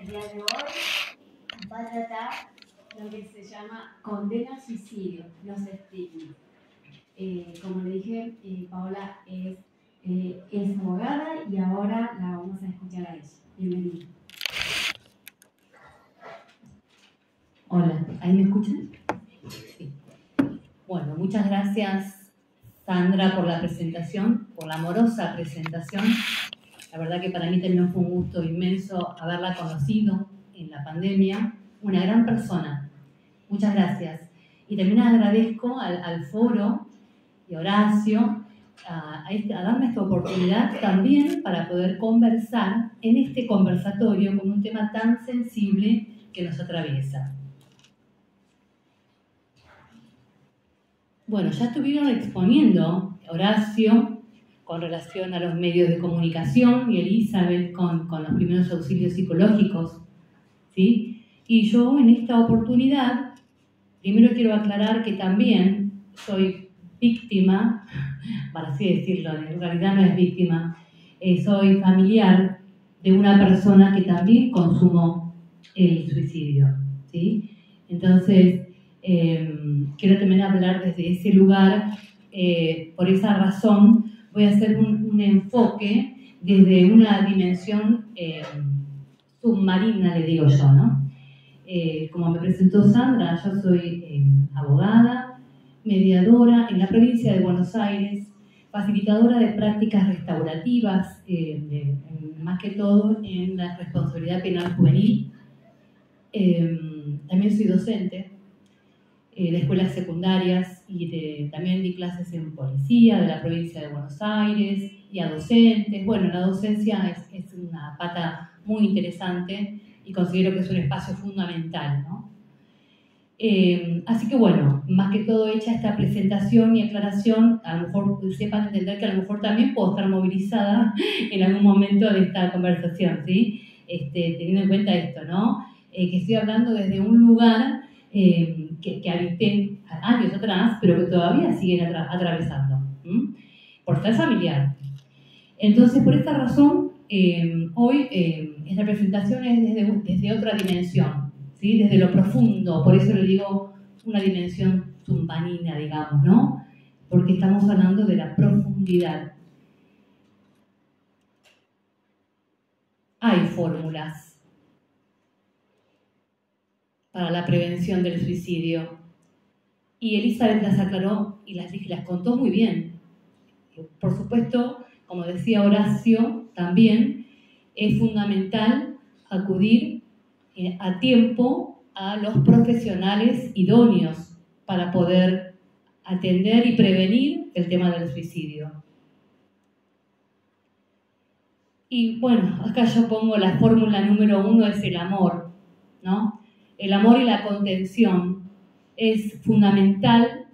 día de hoy va a tratar lo que se llama condena al suicidio, los estigmas. Como le dije, Paola es abogada y ahora la vamos a escuchar a ella. Bienvenida. Hola, ¿ahí me escuchan? Sí. Bueno, muchas gracias, Sandra, por la presentación, por la amorosa presentación. La verdad que para mí también fue un gusto inmenso haberla conocido en la pandemia. Una gran persona. Muchas gracias. Y también agradezco al foro y Horacio a darme esta oportunidad también para poder conversar en este conversatorio con un tema tan sensible que nos atraviesa. Bueno, ya estuvieron exponiendo Horacio con relación a los medios de comunicación y Elizabeth con los primeros auxilios psicológicos, ¿sí? Y yo en esta oportunidad, primero quiero aclarar que también soy víctima, para así decirlo, en realidad no es víctima, soy familiar de una persona que también consumó el suicidio, ¿sí? Entonces, quiero también hablar desde ese lugar. Por esa razón voy a hacer un enfoque desde una dimensión submarina, le digo yo, ¿no? Como me presentó Sandra, yo soy abogada, mediadora en la provincia de Buenos Aires, facilitadora de prácticas restaurativas, más que todo en la responsabilidad penal juvenil. También soy docente de escuelas secundarias y también di clases en policía de la provincia de Buenos Aires y a docentes. Bueno, la docencia es una pata muy interesante y considero que es un espacio fundamental, ¿no? Así que bueno, más que todo hecha esta presentación y aclaración, a lo mejor sepan entender que a lo mejor también puedo estar movilizada en algún momento de esta conversación, ¿sí? Teniendo en cuenta esto, ¿no? Que estoy hablando desde un lugar que habité años atrás, pero que todavía siguen atravesando, por ser familiar. Entonces, por esta razón, hoy esta presentación es desde otra dimensión, ¿sí? Desde lo profundo, por eso le digo una dimensión submarina, digamos, ¿no? Porque estamos hablando de la profundidad. Hay fórmulas para la prevención del suicidio. Y Elizabeth las aclaró y las contó muy bien. Por supuesto, como decía Horacio, también es fundamental acudir a tiempo a los profesionales idóneos para poder atender y prevenir el tema del suicidio. Y bueno, acá yo pongo la fórmula número 1, es el amor, ¿no? El amor y la contención es fundamental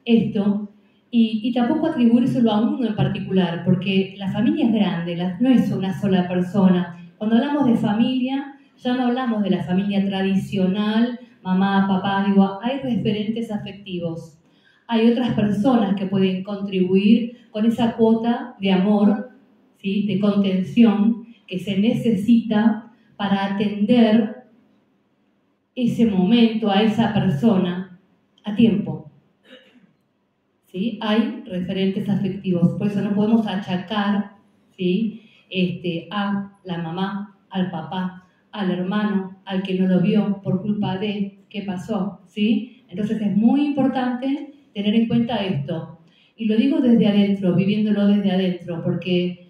esto, y tampoco atribuírselo a uno en particular, porque la familia es grande, no es una sola persona. Cuando hablamos de familia, ya no hablamos de la familia tradicional, mamá, papá, digo, hay referentes afectivos, hay otras personas que pueden contribuir con esa cuota de amor, ¿sí? De contención que se necesita para atender ese momento a esa persona a tiempo. ¿Sí? Hay referentes afectivos, por eso no podemos achacar, ¿sí? A la mamá, al papá, al hermano, al que no lo vio por culpa de qué pasó, ¿sí? Entonces es muy importante tener en cuenta esto. Y lo digo desde adentro, viviéndolo desde adentro, porque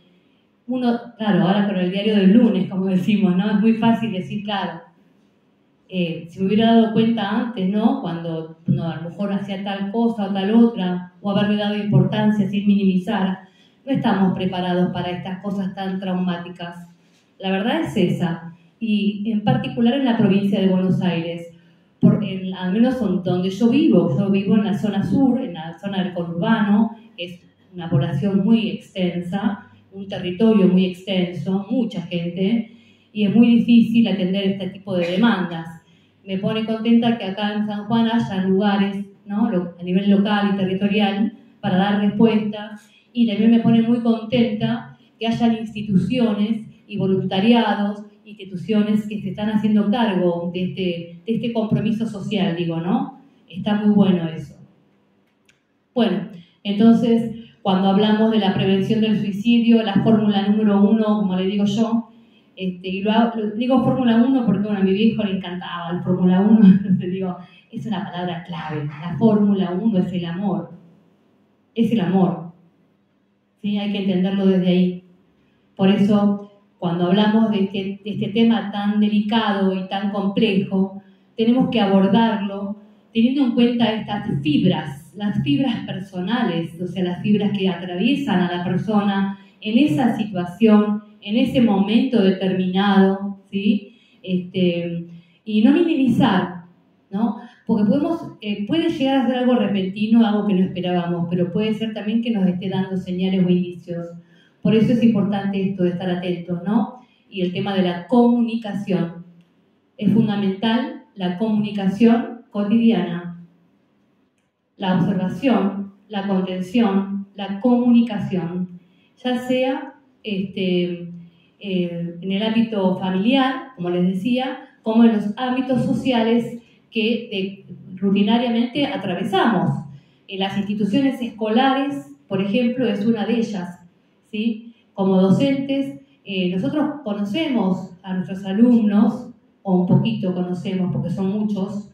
uno, claro, ahora con el diario del lunes, como decimos, ¿no? Es muy fácil decir, claro, si me hubiera dado cuenta antes, ¿no? Cuando a lo mejor hacía tal cosa o tal otra, o haberle dado importancia sin minimizar, no estamos preparados para estas cosas tan traumáticas. La verdad es esa, y en particular en la provincia de Buenos Aires, al menos donde yo vivo en la zona sur, en la zona del conurbano, que es una población muy extensa, un territorio muy extenso, mucha gente, y es muy difícil atender este tipo de demandas. Me pone contenta que acá en San Juan haya lugares, ¿no? A nivel local y territorial para dar respuestas, y también me pone muy contenta que hayan instituciones y voluntariados, instituciones que se están haciendo cargo de este compromiso social, digo, ¿no? Está muy bueno eso. Bueno, entonces, cuando hablamos de la prevención del suicidio, la fórmula número 1, como le digo yo, y digo fórmula 1 porque bueno, a mi viejo le encantaba el fórmula 1, entonces digo, es una palabra clave. La fórmula 1 es el amor. Es el amor. ¿Sí? Hay que entenderlo desde ahí. Por eso, cuando hablamos de este tema tan delicado y tan complejo, tenemos que abordarlo teniendo en cuenta estas fibras, las fibras personales, o sea, las fibras que atraviesan a la persona en esa situación, en ese momento determinado, ¿sí? Y no minimizar, ¿no? Porque puede llegar a ser algo repentino, algo que no esperábamos, pero puede ser también que nos esté dando señales o indicios. Por eso es importante esto de estar atentos, ¿no? Y el tema de la comunicación. Es fundamental la comunicación cotidiana. La observación, la contención, la comunicación, ya sea en el ámbito familiar, como les decía, como en los ámbitos sociales que rutinariamente atravesamos. En las instituciones escolares, por ejemplo, es una de ellas, ¿sí? Como docentes, nosotros conocemos a nuestros alumnos, o un poquito conocemos porque son muchos,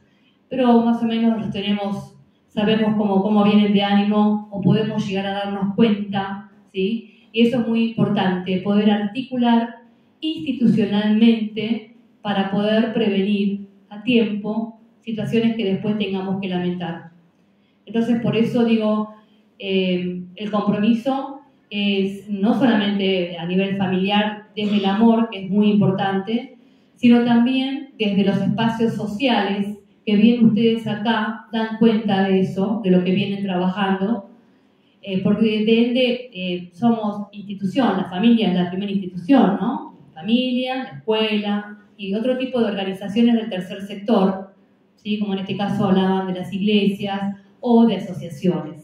pero más o menos los sabemos cómo vienen de ánimo o podemos llegar a darnos cuenta, ¿sí? Y eso es muy importante, poder articular institucionalmente para poder prevenir a tiempo situaciones que después tengamos que lamentar. Entonces, por eso digo, el compromiso es no solamente a nivel familiar, desde el amor, que es muy importante, sino también desde los espacios sociales, que bien ustedes acá dan cuenta de eso, de lo que vienen trabajando, porque somos institución, la familia es la primera institución, ¿no? Familia, la escuela y otro tipo de organizaciones del tercer sector, ¿sí? Como en este caso hablaban de las iglesias o de asociaciones.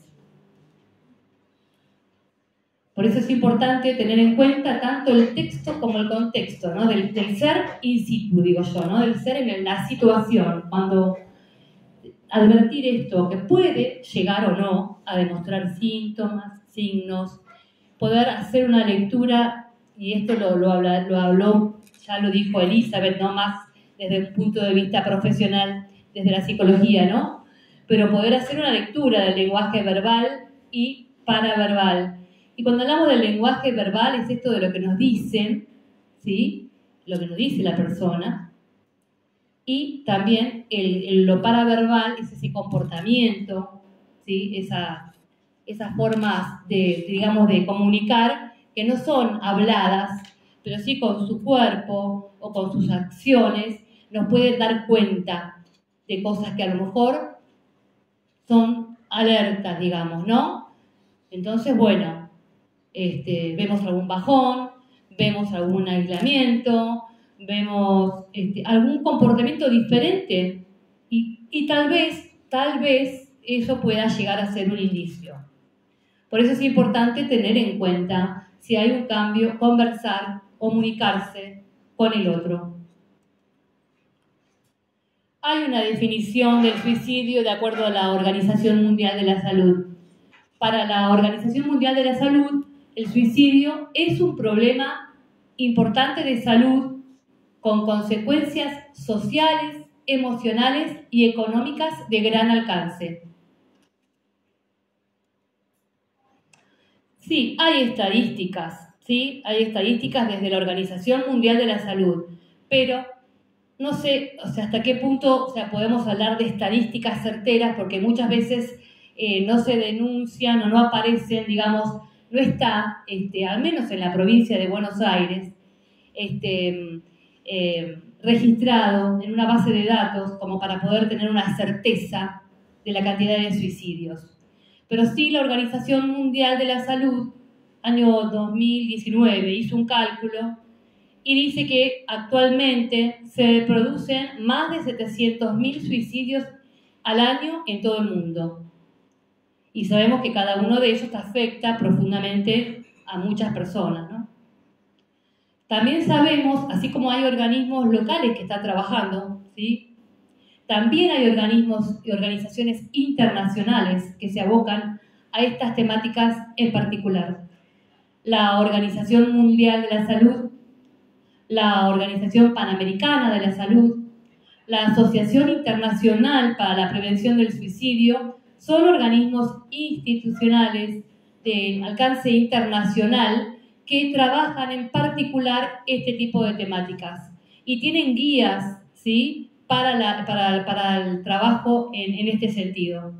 Por eso es importante tener en cuenta tanto el texto como el contexto, ¿no? Del ser in situ, digo yo, ¿no? Del ser en la situación, cuando advertir esto, que puede llegar o no a demostrar síntomas, signos, poder hacer una lectura, y esto lo habló, ya lo dijo Elizabeth, no más desde un punto de vista profesional, desde la psicología, ¿no? Pero poder hacer una lectura del lenguaje verbal y paraverbal. Y cuando hablamos del lenguaje verbal es esto de lo que nos dicen, ¿sí? Lo que nos dice la persona. Y también lo paraverbal es ese comportamiento, ¿sí? Esas formas de comunicar que no son habladas, pero sí con su cuerpo o con sus acciones nos pueden dar cuenta de cosas que a lo mejor son alertas, digamos, ¿no? Entonces, bueno, vemos algún bajón, vemos algún aislamiento, vemos algún comportamiento diferente y tal vez eso pueda llegar a ser un indicio. Por eso es importante tener en cuenta si hay un cambio, conversar, comunicarse con el otro. Hay una definición del suicidio de acuerdo a la Organización Mundial de la Salud. Para la Organización Mundial de la Salud, el suicidio es un problema importante de salud con consecuencias sociales, emocionales y económicas de gran alcance. Sí, hay estadísticas, ¿sí? Hay estadísticas desde la Organización Mundial de la Salud, pero no sé, hasta qué punto podemos hablar de estadísticas certeras, porque muchas veces no se denuncian o no aparecen, digamos, no está, al menos en la provincia de Buenos Aires, registrado en una base de datos como para poder tener una certeza de la cantidad de suicidios. Pero sí la Organización Mundial de la Salud, año 2019, hizo un cálculo y dice que actualmente se producen más de 700.000 suicidios al año en todo el mundo. Y sabemos que cada uno de ellos afecta profundamente a muchas personas, ¿no? También sabemos, así como hay organismos locales que están trabajando, ¿sí? También hay organismos y organizaciones internacionales que se abocan a estas temáticas en particular. La Organización Mundial de la Salud, la Organización Panamericana de la Salud, la Asociación Internacional para la Prevención del Suicidio, son organismos institucionales de alcance internacional que trabajan en particular este tipo de temáticas y tienen guías, ¿sí?, para el trabajo en este sentido.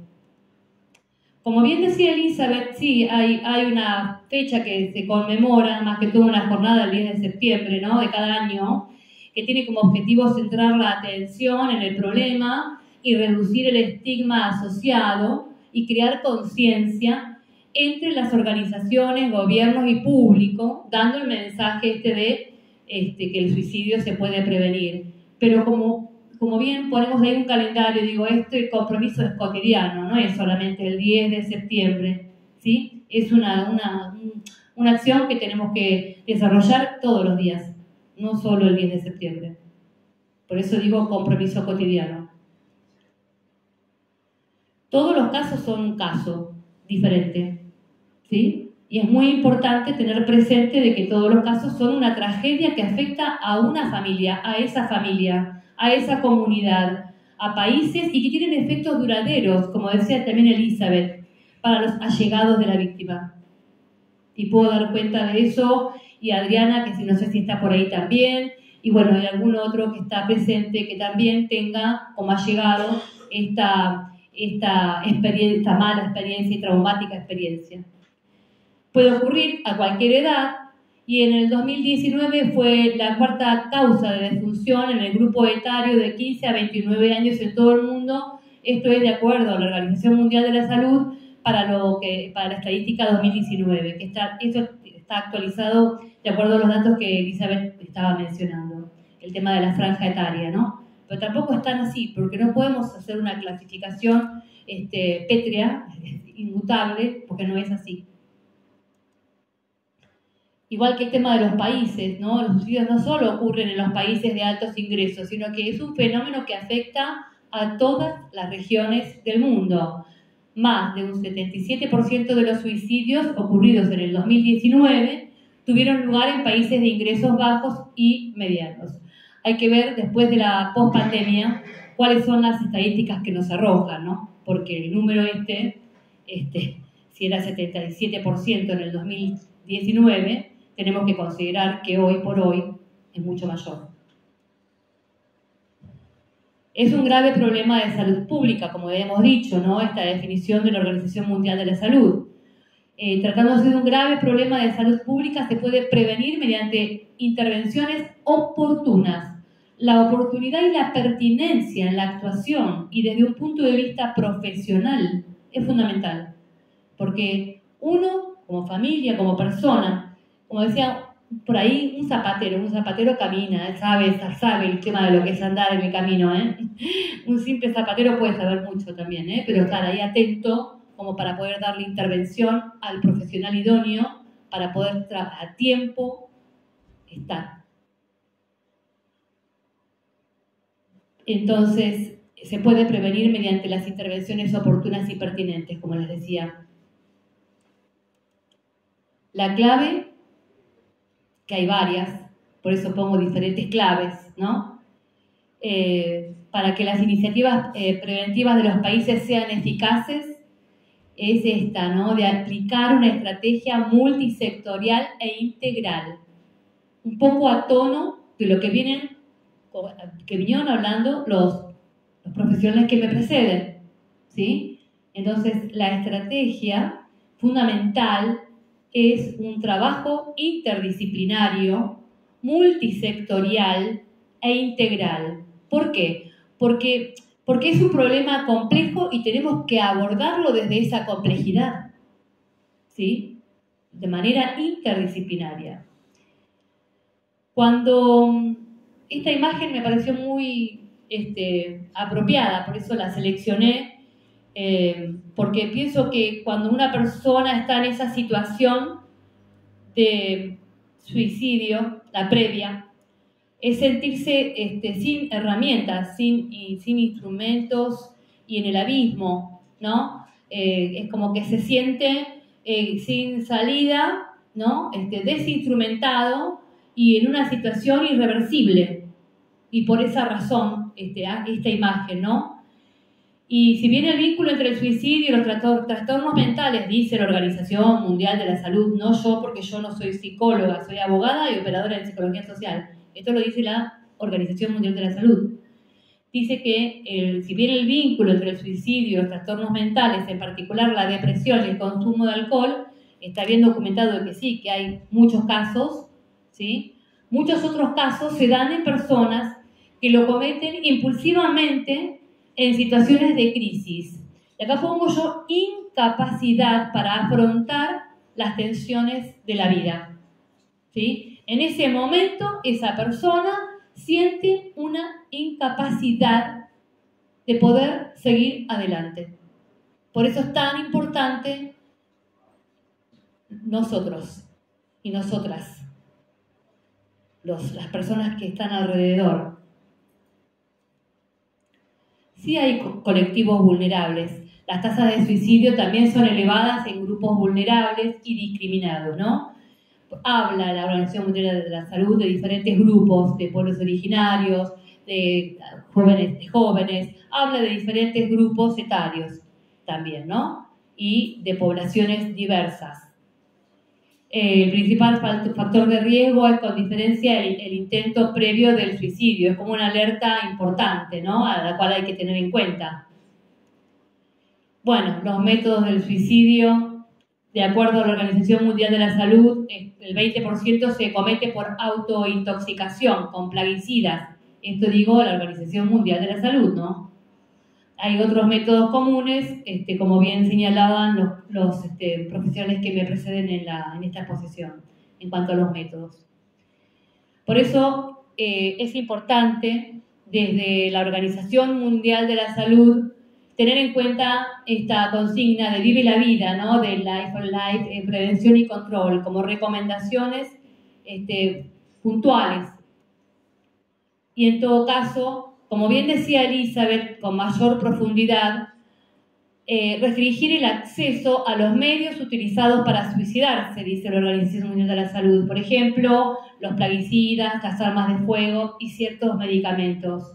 Como bien decía Elizabeth, sí, hay una fecha que se conmemora, más que todo una jornada el 10 de septiembre, ¿no?, de cada año, que tiene como objetivo centrar la atención en el problema y reducir el estigma asociado y crear conciencia entre las organizaciones, gobiernos y público, dando el mensaje de que el suicidio se puede prevenir. Pero como bien ponemos ahí un calendario, digo, este compromiso es cotidiano, no es solamente el 10 de septiembre, ¿sí? Es una acción que tenemos que desarrollar todos los días, no solo el 10 de septiembre. Por eso digo compromiso cotidiano. Todos los casos son un caso diferente, ¿sí? Y es muy importante tener presente de que todos los casos son una tragedia que afecta a una familia, a esa comunidad, a países y que tienen efectos duraderos, como decía también Elizabeth, para los allegados de la víctima. Y puedo dar cuenta de eso, y Adriana, que no sé si está por ahí también, y bueno, hay algún otro que está presente que también tenga como allegado esta mala experiencia y traumática experiencia. Puede ocurrir a cualquier edad, y en el 2019 fue la cuarta causa de defunción en el grupo etario de 15 a 29 años en todo el mundo. Esto es de acuerdo a la Organización Mundial de la Salud para la estadística 2019, que esto está actualizado de acuerdo a los datos que Elizabeth estaba mencionando, el tema de la franja etaria, ¿no? Pero tampoco es tan así, porque no podemos hacer una clasificación pétrea, inmutable, porque no es así. Igual que el tema de los países, ¿no? Los suicidios no solo ocurren en los países de altos ingresos, sino que es un fenómeno que afecta a todas las regiones del mundo. Más de un 77% de los suicidios ocurridos en el 2019 tuvieron lugar en países de ingresos bajos y medianos. Hay que ver después de la pospandemia cuáles son las estadísticas que nos arrojan, ¿no? Porque el número si era 77% en el 2019, tenemos que considerar que hoy por hoy es mucho mayor. Es un grave problema de salud pública, como hemos dicho, ¿no? Esta definición de la Organización Mundial de la Salud. Tratándose de un grave problema de salud pública, se puede prevenir mediante intervenciones oportunas. La oportunidad y la pertinencia en la actuación y desde un punto de vista profesional es fundamental. Porque uno, como familia, como persona, como decía por ahí, un zapatero camina, sabe el tema de lo que es andar en el camino, ¿eh? Un simple zapatero puede saber mucho también, pero estar ahí atento como para poder darle intervención al profesional idóneo para poder a tiempo estar. Entonces, se puede prevenir mediante las intervenciones oportunas y pertinentes, como les decía. La clave, que hay varias, por eso pongo diferentes claves, ¿no? Para que las iniciativas preventivas de los países sean eficaces, es esta, ¿no? De aplicar una estrategia multisectorial e integral, un poco a tono de lo que vinieron hablando los profesionales que me preceden, ¿sí? Entonces, la estrategia fundamental es un trabajo interdisciplinario, multisectorial e integral. ¿Por qué? Porque es un problema complejo y tenemos que abordarlo desde esa complejidad, ¿sí? De manera interdisciplinaria. Cuando esta imagen me pareció muy apropiada, por eso la seleccioné, porque pienso que cuando una persona está en esa situación de suicidio, la previa, es sentirse sin herramientas, sin instrumentos y en el abismo, ¿no? Es como que se siente sin salida, ¿no? Desinstrumentado y en una situación irreversible. Y por esa razón, esta imagen, ¿no? Y si bien el vínculo entre el suicidio y los trastornos mentales, dice la Organización Mundial de la Salud, no yo porque yo no soy psicóloga, soy abogada y operadora en psicología social. Esto lo dice la Organización Mundial de la Salud. Dice que si bien el vínculo entre el suicidio y los trastornos mentales, en particular la depresión y el consumo de alcohol, está bien documentado que sí, que hay muchos casos, ¿sí? Muchos otros casos se dan en personas que lo cometen impulsivamente en situaciones de crisis. Y acá pongo yo incapacidad para afrontar las tensiones de la vida, ¿sí? En ese momento, esa persona siente una incapacidad de poder seguir adelante. Por eso es tan importante nosotros y nosotras, las personas que están alrededor. Sí hay colectivos vulnerables. Las tasas de suicidio también son elevadas en grupos vulnerables y discriminados, ¿no? Habla la Organización Mundial de la Salud de diferentes grupos, de pueblos originarios, de jóvenes, habla de diferentes grupos etarios también, ¿no? Y de poblaciones diversas. El principal factor de riesgo es, con diferencia, el intento previo del suicidio. Es como una alerta importante, ¿no? A la cual hay que tener en cuenta. Bueno, los métodos del suicidio, de acuerdo a la Organización Mundial de la Salud, el 20% se comete por autointoxicación con plaguicidas. Esto digo la Organización Mundial de la Salud, ¿no? Hay otros métodos comunes, como bien señalaban los profesionales que me preceden en esta exposición, en cuanto a los métodos. Por eso es importante, desde la Organización Mundial de la Salud, tener en cuenta esta consigna de Vive la Vida, ¿no? De Life on Life, prevención y control, como recomendaciones puntuales. Y en todo caso, como bien decía Elizabeth, con mayor profundidad, restringir el acceso a los medios utilizados para suicidarse, dice la Organización Mundial de la Salud. Por ejemplo, los plaguicidas, las armas de fuego y ciertos medicamentos.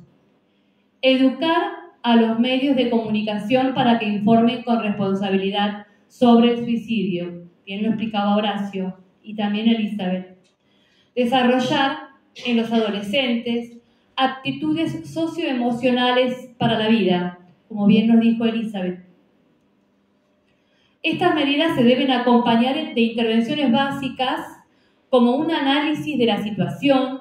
Educar a los medios de comunicación para que informen con responsabilidad sobre el suicidio. Bien lo explicaba Horacio y también Elizabeth. Desarrollar en los adolescentes aptitudes socioemocionales para la vida, como bien nos dijo Elizabeth. Estas medidas se deben acompañar de intervenciones básicas como un análisis de la situación,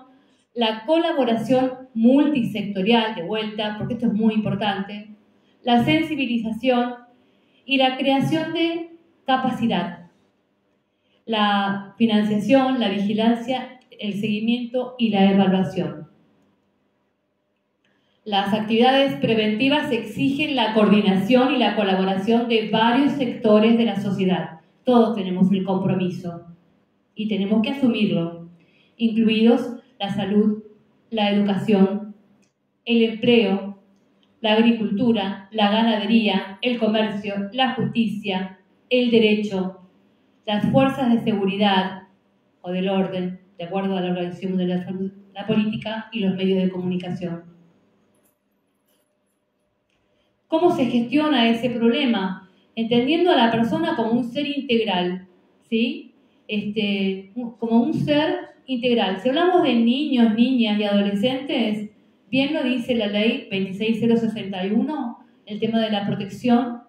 la colaboración multisectorial, de vuelta, porque esto es muy importante, la sensibilización y la creación de capacidad, la financiación, la vigilancia, el seguimiento y la evaluación. Las actividades preventivas exigen la coordinación y la colaboración de varios sectores de la sociedad. Todos tenemos el compromiso y tenemos que asumirlo, incluidos la salud, la educación, el empleo, la agricultura, la ganadería, el comercio, la justicia, el derecho, las fuerzas de seguridad o del orden, de acuerdo a la Organización Mundial de la Salud, la política y los medios de comunicación. ¿Cómo se gestiona ese problema? Entendiendo a la persona como un ser integral, ¿sí? Como un ser integral. Si hablamos de niños, niñas y adolescentes, bien lo dice la ley 26061, el tema de la protección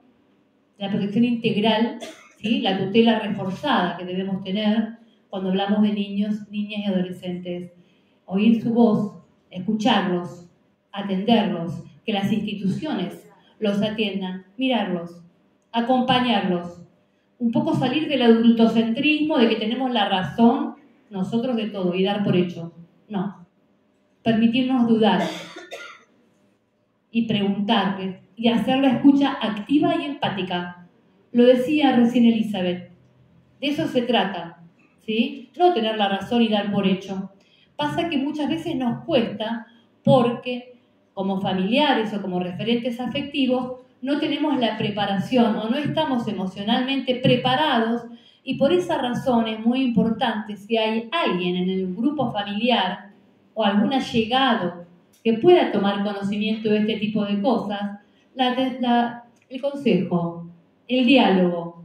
integral, ¿sí? La tutela reforzada que debemos tener cuando hablamos de niños, niñas y adolescentes. Oír su voz, escucharlos, atenderlos, que las instituciones los atiendan, mirarlos, acompañarlos, un poco salir del adultocentrismo de que tenemos la razón nosotros de todo y dar por hecho. No, permitirnos dudar y preguntarles y hacer la escucha activa y empática. Lo decía recién Elizabeth, de eso se trata ¿sí? No tener la razón y dar por hecho. Pasa que muchas veces nos cuesta porque como familiares o como referentes afectivos no tenemos la preparación o no estamos emocionalmente preparados, y por esa razón es muy importante, si hay alguien en el grupo familiar o algún allegado que pueda tomar conocimiento de este tipo de cosas, el consejo, el diálogo,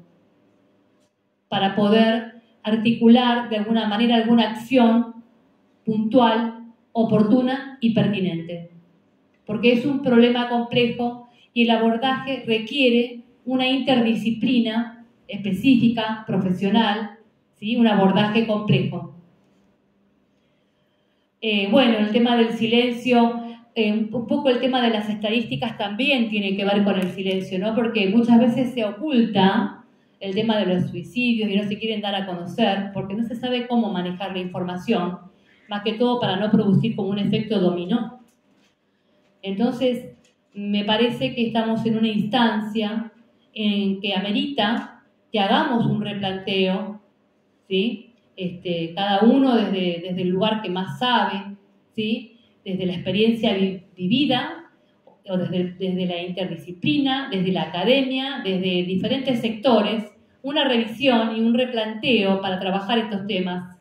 para poder articular de alguna manera alguna acción puntual, oportuna y pertinente. Porque es un problema complejo y el abordaje requiere una interdisciplina específica, profesional, ¿sí? Un abordaje complejo. Bueno, el tema del silencio, un poco el tema de las estadísticas también tiene que ver con el silencio, ¿no? Porque muchas veces se oculta el tema de los suicidios y no se quieren dar a conocer porque no se sabe cómo manejar la información, más que todo para no producir como un efecto dominó. Entonces, me parece que estamos en una instancia en que amerita que hagamos un replanteo, ¿sí? Cada uno desde el lugar que más sabe, ¿sí? Desde la experiencia vivida, o desde la interdisciplina, desde la academia, desde diferentes sectores, una revisión y un replanteo para trabajar estos temas.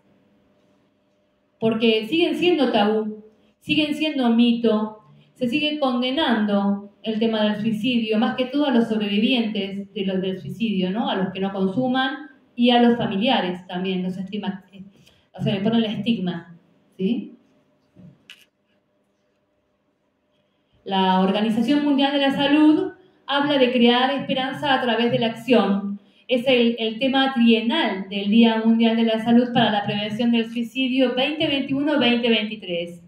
Porque siguen siendo tabú, siguen siendo mito, se sigue condenando el tema del suicidio, más que todo a los sobrevivientes del suicidio, ¿no? A los que no consuman y a los familiares también, los estigmas, o sea, le ponen el estigma, ¿sí? La Organización Mundial de la Salud habla de crear esperanza a través de la acción. Es el tema trienal del Día Mundial de la Salud para la Prevención del Suicidio 2021-2023.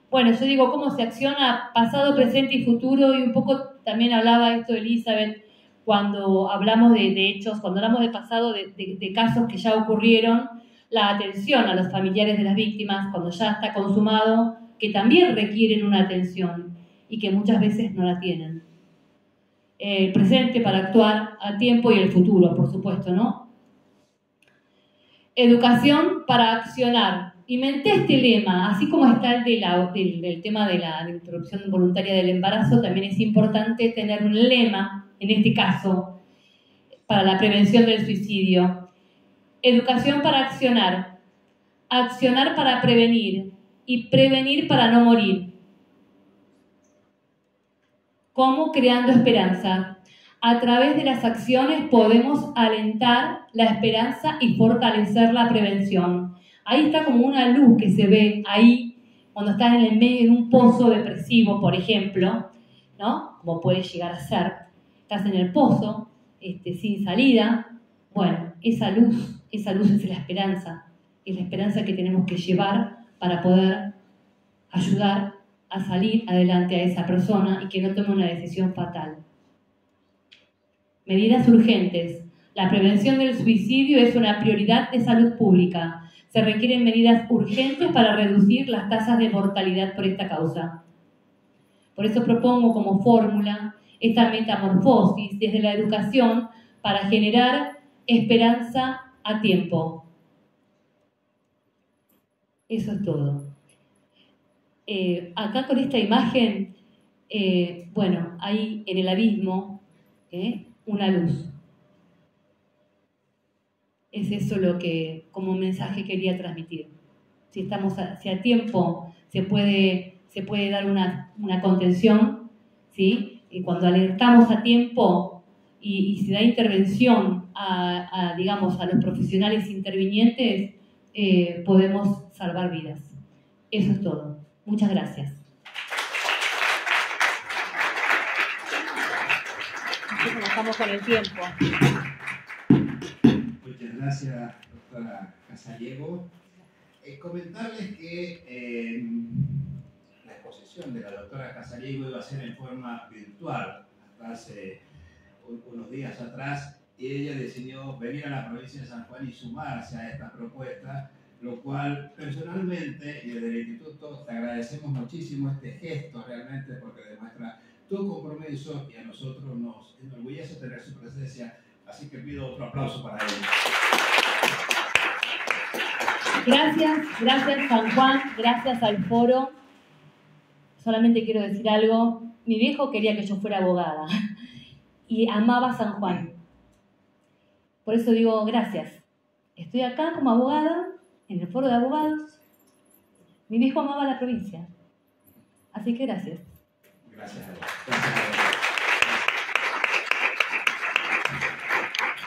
Bueno, yo digo cómo se acciona pasado, presente y futuro, y un poco también hablaba esto Elizabeth cuando hablamos de hechos, cuando hablamos de pasado, de casos que ya ocurrieron, la atención a los familiares de las víctimas cuando ya está consumado, que también requieren una atención y que muchas veces no la tienen. El presente para actuar a tiempo y el futuro, por supuesto, ¿no? Educación para accionar. Inventé este lema, así como está el del tema de la interrupción voluntaria del embarazo, también es importante tener un lema, en este caso, para la prevención del suicidio. Educación para accionar. Accionar para prevenir y prevenir para no morir. ¿Cómo? Creando esperanza. A través de las acciones podemos alentar la esperanza y fortalecer la prevención. Ahí está como una luz que se ve ahí cuando estás en el medio de un pozo depresivo, por ejemplo, ¿no? Como puede llegar a ser. Estás en el pozo, sin salida. Bueno, esa luz es la esperanza. Es la esperanza que tenemos que llevar para poder ayudar a salir adelante a esa persona y que no tome una decisión fatal. Medidas urgentes. La prevención del suicidio es una prioridad de salud pública. Se requieren medidas urgentes para reducir las tasas de mortalidad por esta causa. Por eso propongo como fórmula esta metamorfosis desde la educación para generar esperanza a tiempo. Eso es todo. Acá con esta imagen, bueno, hay en el abismo una luz. Es eso lo que como mensaje quería transmitir. Si a tiempo se puede dar una contención, ¿sí? Y cuando alertamos a tiempo y se da intervención digamos, a los profesionales intervinientes, podemos salvar vidas. Eso es todo. Muchas gracias. ¿Cómo estamos con el tiempo? Muchas gracias, doctora Casariego. Comentarles que la exposición de la doctora Casariego iba a ser en forma virtual hasta hace unos días atrás, y ella decidió venir a la provincia de San Juan y sumarse a esta propuesta, lo cual personalmente y desde el instituto te agradecemos muchísimo este gesto realmente, porque demuestra tu compromiso y a nosotros nos enorgullece tener su presencia, así que pido otro aplauso para ella. Gracias San Juan, gracias al foro. Solamente quiero decir algo. Mi viejo quería que yo fuera abogada y amaba San Juan. Por eso digo gracias. Estoy acá como abogada, en el foro de abogados. Mi viejo amaba la provincia. Así que gracias. Gracias a vos.